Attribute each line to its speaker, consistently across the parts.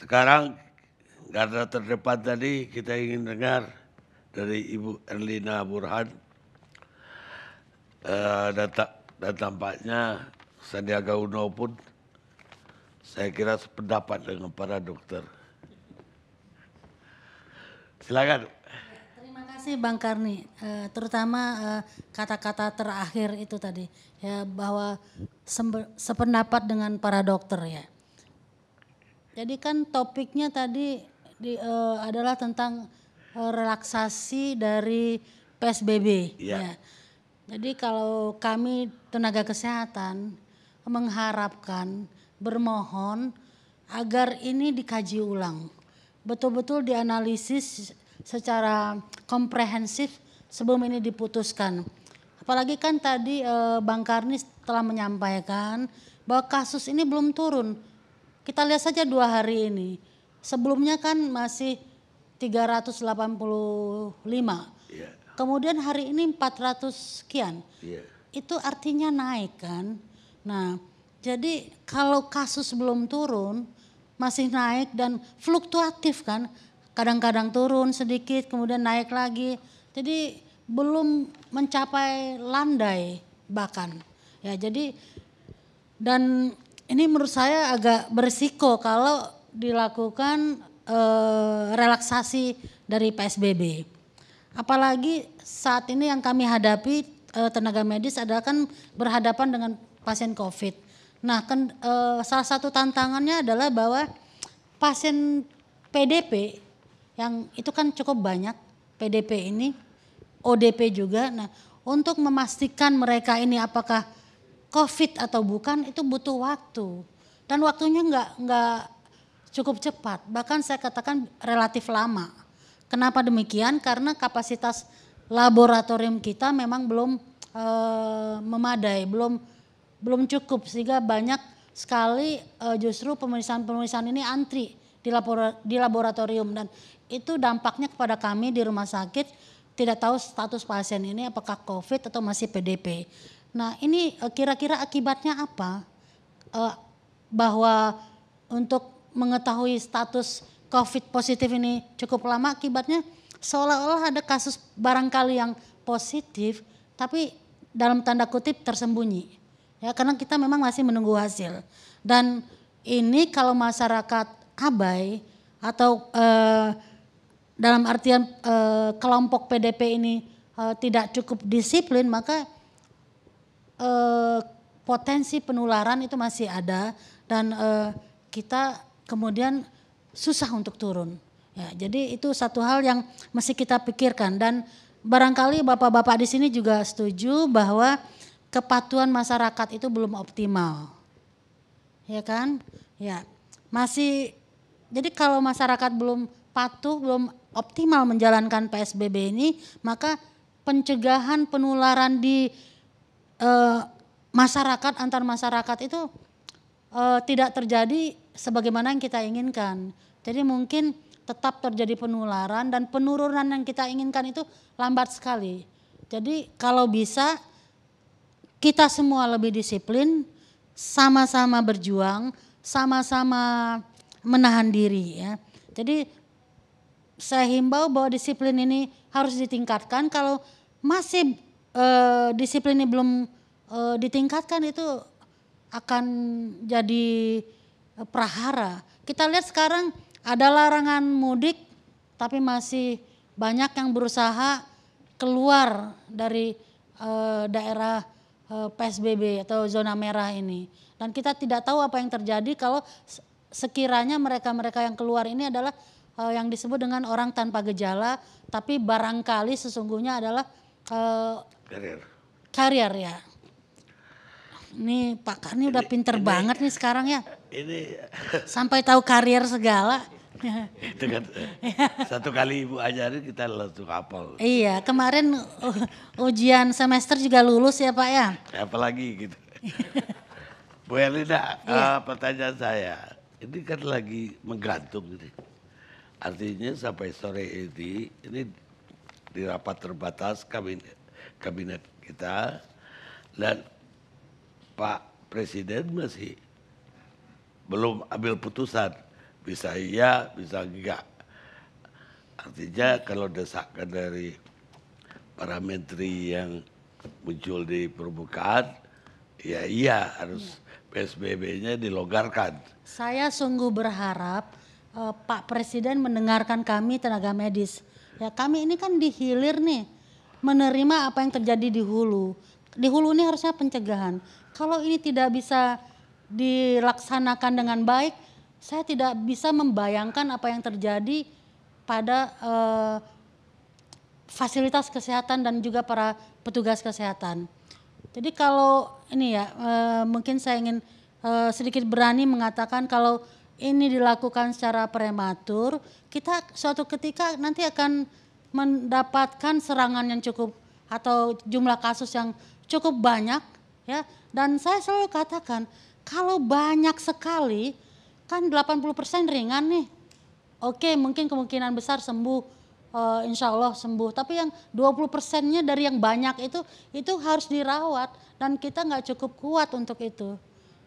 Speaker 1: Sekarang garda terdepan tadi kita ingin dengar dari Ibu Erlina Burhan dan tampaknya Sandiaga Uno pun saya kira sependapat dengan para dokter. Silakan.
Speaker 2: Terima kasih Bang Karni, terutama kata-kata terakhir itu tadi ya, bahwa sependapat dengan para dokter ya. Jadi kan topiknya tadi adalah tentang relaksasi dari PSBB. Ya. Jadi kalau kami tenaga kesehatan mengharapkan, bermohon agar ini dikaji ulang, betul-betul dianalisis secara komprehensif sebelum ini diputuskan. Apalagi kan tadi Bang Karni telah menyampaikan bahwa kasus ini belum turun. Kita lihat saja 2 hari ini. Sebelumnya kan masih 385.
Speaker 1: Yeah.
Speaker 2: Kemudian hari ini 400 sekian.
Speaker 1: Yeah.
Speaker 2: Itu artinya naik kan. Nah, jadi kalau kasus belum turun, masih naik dan fluktuatif kan. Kadang-kadang turun sedikit, kemudian naik lagi. Jadi belum mencapai landai bahkan. Ya, jadi dan ini menurut saya agak berisiko kalau dilakukan relaksasi dari PSBB. Apalagi saat ini yang kami hadapi tenaga medis adalah kan berhadapan dengan pasien COVID. Nah, kan salah satu tantangannya adalah bahwa pasien PDP yang itu kan cukup banyak, PDP ini, ODP juga. Nah, untuk memastikan mereka ini apakah COVID atau bukan itu butuh waktu, dan waktunya nggak cukup cepat, bahkan saya katakan relatif lama. Kenapa demikian? Karena kapasitas laboratorium kita memang belum memadai, belum cukup, sehingga banyak sekali justru pemeriksaan ini antri di laboratorium, dan itu dampaknya kepada kami di rumah sakit tidak tahu status pasien ini apakah COVID atau masih PDP. Nah, ini kira-kira akibatnya apa? Bahwa untuk mengetahui status COVID positif ini cukup lama, akibatnya seolah-olah ada kasus barangkali yang positif tapi dalam tanda kutip tersembunyi. Ya, karena kita memang masih menunggu hasil. Dan ini kalau masyarakat abai atau dalam artian kelompok PDP ini tidak cukup disiplin, maka potensi penularan itu masih ada, dan kita kemudian susah untuk turun. Ya, jadi itu satu hal yang mesti kita pikirkan, dan barangkali bapak-bapak di sini juga setuju bahwa kepatuhan masyarakat itu belum optimal. Ya kan? Ya. Masih, jadi kalau masyarakat belum patuh, belum optimal menjalankan PSBB ini, maka pencegahan penularan di masyarakat, antar masyarakat itu tidak terjadi sebagaimana yang kita inginkan. Jadi mungkin tetap terjadi penularan, dan penurunan yang kita inginkan itu lambat sekali. Jadi kalau bisa kita semua lebih disiplin, sama-sama berjuang, sama-sama menahan diri ya. Jadi saya himbau bahwa disiplin ini harus ditingkatkan. Kalau masih disiplin ini belum ditingkatkan, itu akan jadi prahara. Kita lihat sekarang ada larangan mudik, tapi masih banyak yang berusaha keluar dari daerah PSBB atau zona merah ini. Dan kita tidak tahu apa yang terjadi kalau sekiranya mereka-mereka yang keluar ini adalah yang disebut dengan orang tanpa gejala, tapi barangkali sesungguhnya adalah karier ya. Ini Pak Karni udah pinter banget nih sekarang ya.
Speaker 1: Ini
Speaker 2: sampai tahu karier segala.
Speaker 1: Itu kan satu kali ibu ajarin kita langsung hafal.
Speaker 2: Iya, kemarin ujian semester juga lulus ya Pak ya.
Speaker 1: Apalagi gitu. Bu Erlina, pertanyaan saya, ini kan lagi menggantung ini. Artinya sampai sore ini di rapat terbatas kabinet kita, dan Pak Presiden masih belum ambil putusan bisa iya, bisa enggak. Artinya kalau desakan dari para menteri yang muncul di permukaan, ya iya harus PSBB-nya dilonggarkan.
Speaker 2: Saya sungguh berharap Pak Presiden mendengarkan kami tenaga medis. Ya kami ini kan di hilir nih, menerima apa yang terjadi di hulu. Di hulu ini harusnya pencegahan. Kalau ini tidak bisa dilaksanakan dengan baik, saya tidak bisa membayangkan apa yang terjadi pada fasilitas kesehatan dan juga para petugas kesehatan. Jadi kalau ini ya mungkin saya ingin sedikit berani mengatakan kalau ini dilakukan secara prematur, kita suatu ketika nanti akan mendapatkan serangan yang cukup atau jumlah kasus yang cukup banyak ya. Dan saya selalu katakan kalau banyak sekali kan 80% ringan nih. Oke, mungkin kemungkinan besar sembuh, insya Allah sembuh. Tapi yang 20%-nya dari yang banyak itu harus dirawat dan kita nggak cukup kuat untuk itu.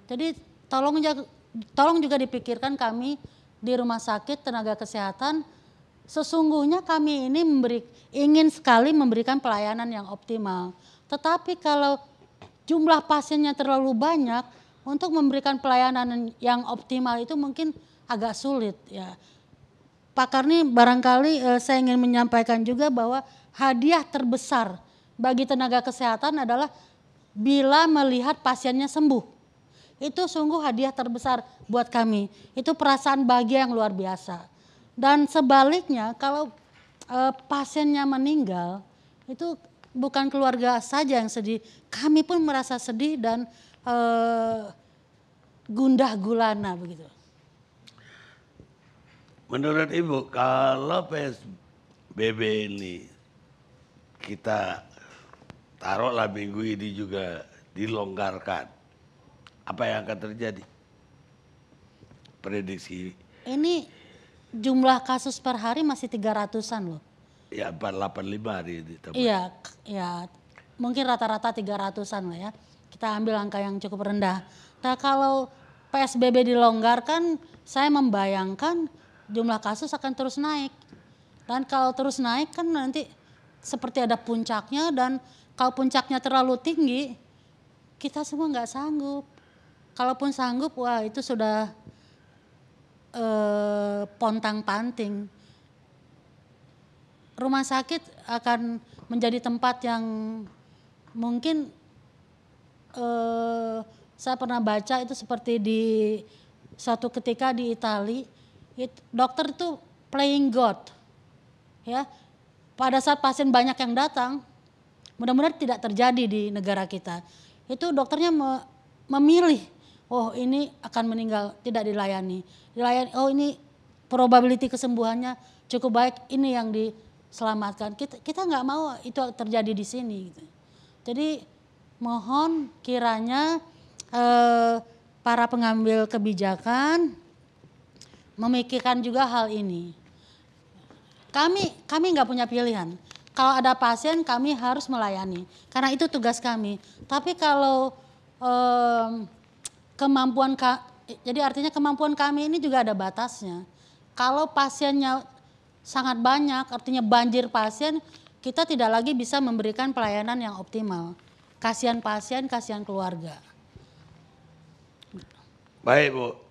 Speaker 2: Jadi tolong juga dipikirkan kami di rumah sakit tenaga kesehatan. Sesungguhnya kami ini ingin sekali memberikan pelayanan yang optimal. Tetapi kalau jumlah pasiennya terlalu banyak, untuk memberikan pelayanan yang optimal itu mungkin agak sulit ya. Pak Karni barangkali saya ingin menyampaikan juga bahwa hadiah terbesar bagi tenaga kesehatan adalah bila melihat pasiennya sembuh. Itu sungguh hadiah terbesar buat kami. Itu perasaan bahagia yang luar biasa. Dan sebaliknya kalau pasiennya meninggal itu bukan keluarga saja yang sedih. Kami pun merasa sedih dan gundah gulana begitu.
Speaker 1: Menurut Ibu, kalau PSBB ini kita taruhlah minggu ini juga dilonggarkan, apa yang akan terjadi? Prediksi.
Speaker 2: Ini jumlah kasus per hari masih 300-an loh.
Speaker 1: Ya 485 hari ini.
Speaker 2: Iya, ya mungkin rata-rata 300-an lah ya. Kita ambil angka yang cukup rendah. Nah kalau PSBB dilonggarkan, saya membayangkan jumlah kasus akan terus naik. Dan kalau terus naik kan nanti seperti ada puncaknya dan kalau puncaknya terlalu tinggi, kita semua nggak sanggup. Kalaupun sanggup, wah itu sudah pontang-panting. Rumah sakit akan menjadi tempat yang mungkin saya pernah baca itu seperti di suatu ketika di Italia, dokter itu playing God, ya. Pada saat pasien banyak yang datang, mudah-mudahan tidak terjadi di negara kita. Itu dokternya memilih, oh ini akan meninggal, tidak dilayani. Oh ini probability kesembuhannya cukup baik, ini yang diselamatkan. Kita nggak mau itu terjadi di sini. Gitu. Jadi mohon kiranya para pengambil kebijakan memikirkan juga hal ini. Kami nggak punya pilihan. Kalau ada pasien kami harus melayani, karena itu tugas kami. Tapi kalau jadi artinya kemampuan kami ini juga ada batasnya. Kalau pasiennya sangat banyak, artinya banjir pasien, kita tidak lagi bisa memberikan pelayanan yang optimal. Kasihan pasien, kasihan keluarga.
Speaker 1: Baik Bu,